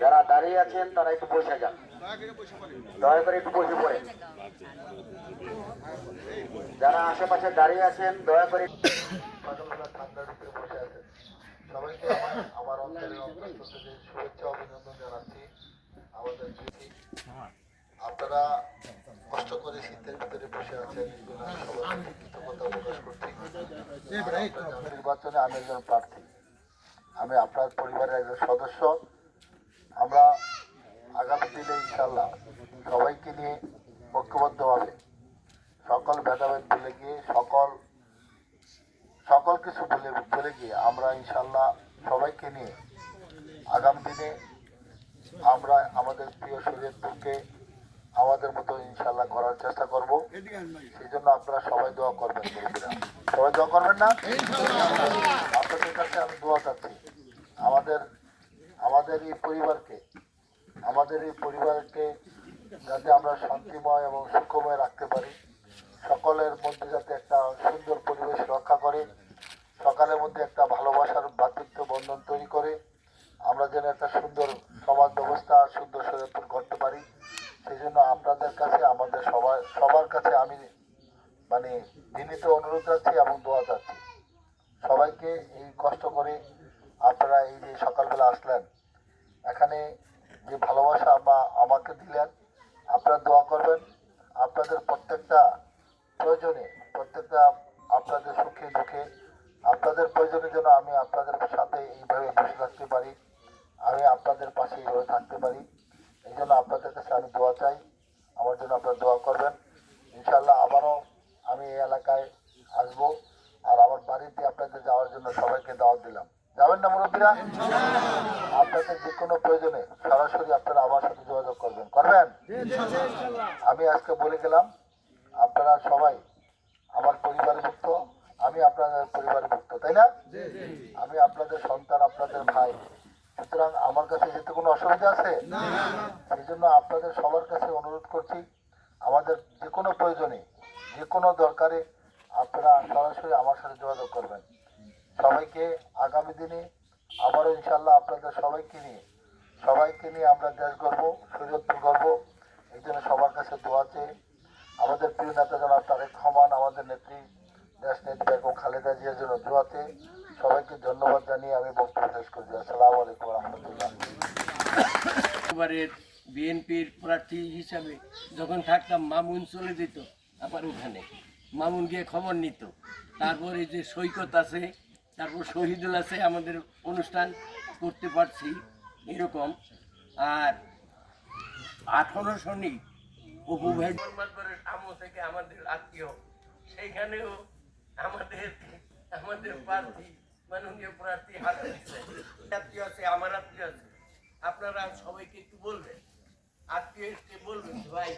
যারা দাঁড়িয়ে আছেন তারা একটু বসে যান, দয়া করে একটু বসে পড়েন। যারা আশেপাশে দাঁড়িয়ে আছেন দয়া করে ঠান্ডার উপরে বসে আছেন। সবাইকে আমার অন্তরের অন্তঃস্থল থেকে শুভেচ্ছা অভিনন্দন জানাচ্ছি। আমাদের আপনারা কষ্ট করে শীতের ভিতরে বসে আছেন, সবাই কৃতজ্ঞতা প্রকাশ করছি। নির্বাচনে আমি একজন প্রার্থী, আমি আপনার পরিবারের একজন সদস্য। আমরা আগামী দিনে ইনশাল্লাহ সবাইকে নিয়ে ঐক্যবদ্ধভাবে সকল ভেদাভেদ ভুলে গিয়ে সকল কিছু ভুলে গিয়ে আমরা ইনশাল্লাহ সবাইকে নিয়ে আগামী দিনে আমরা আমাদের প্রিয় শরীয়তপুরকে আমাদের মতো ইনশাল্লাহ করার চেষ্টা করব। সেই জন্য আপনারা সবাই দোয়া করবেন, সবাই দোয়া করবেন না? আপনাদের কাছে আমি দোয়া চাচ্ছি আমাদের এই পরিবারকে যাতে আমরা শান্তিময় এবং সুখময় রাখতে পারি, সকলের মধ্যে যাতে একটা সুন্দর পরিবেশ রক্ষা করে, সকালের মধ্যে একটা ভালোবাসার ভ্রাতৃত্ব বন্ধন তৈরি করে আমরা যেন একটা সুন্দর সমাজ ব্যবস্থা সুন্দর শরীয়তপুর করতে পারি। সেই জন্য আপনাদের কাছে আমাদের সবার কাছে আমি বিনীত অনুরোধ রাখছি এবং দোয়া চাচ্ছি। সবাইকে এই কষ্ট করে আপনারা এই যে সকালবেলা আসলেন, এখানে যে ভালোবাসা আমাকে দিলেন, আপনারা দোয়া করবেন। আপনাদের প্রত্যেকটা প্রয়োজনে, আপনাদের সুখে দুঃখে, আপনাদের প্রয়োজনের জন্য আমি আপনাদের সাথে এইভাবে বসে থাকতে পারি, আমি আপনাদের পাশে এইভাবে থাকতে পারি। এই জন্য আপনাদের কাছে আমি দোয়া চাই, আমার জন্য আপনারা দোয়া করবেন। ইনশাল্লাহ আবারও আমি এই এলাকায় আসবো, আর আমার বাড়িতে আপনাদের যাওয়ার জন্য সবাইকে দাওয়াত দিলাম। যাবেন না মুরব্বীরা? আপনাদের যে কোনো প্রয়োজনে সরাসরি আপনারা আমার সাথে যোগাযোগ করবেন। আমি আজকে বলে গেলাম, আপনারা সবাই আমার পরিবারভুক্ত, আমি আপনাদের পরিবারভুক্ত, তাই না? আমি আপনাদের সন্তান, আপনাদের ভাই, সুতরাং আমার কাছে যেতে কোনো অসুবিধা আছে? সেই জন্য আপনাদের সবার কাছে অনুরোধ করছি, আমাদের যে কোনো প্রয়োজনে, যে কোনো দরকারে আপনারা সরাসরি আমার সাথে যোগাযোগ করবেন। সবাইকে আগামী দিনে আবারও ইনশাল্লাহ আপনাদের সবাইকে নিয়ে আমরা দেশ গর্ব, শরীয়তপুর গর্ব। এই জন্য সবার কাছে দোয়া চেয়ে আমাদের প্রিয় নেতা জনাব তারেক রহমান, আমাদের নেত্রী দেশ নেত্রী বেগম খালেদা জিয়ার জন্য দোয়া চেয়ে সবাইকে ধন্যবাদ জানিয়ে আমি বক্তব্য শেষ করছি। আসসালামু আলাইকুম রহমতুল্লাহ। বিএনপির প্রার্থী হিসাবে যখন থাকতাম, মামুন চলে যেত আমার ওখানে, মামুন গিয়ে খবর নিত। তারপরে যে সৈকত আছে, তারপর শহীদুল আছে, আমাদের অনুষ্ঠান করতে পারছি এরকম। আর 18 শনি উপভাই আমল থেকে আমাদের আত্মীয়, সেইখানেও আমাদের প্রার্থী মাননীয় প্রার্থী হাত দিচ্ছে। আত্মীয় আছে, আমার আত্মীয় আছে, আপনারা সবাইকে একটু বলবেন, আত্মীয়কে বলবেন ভাই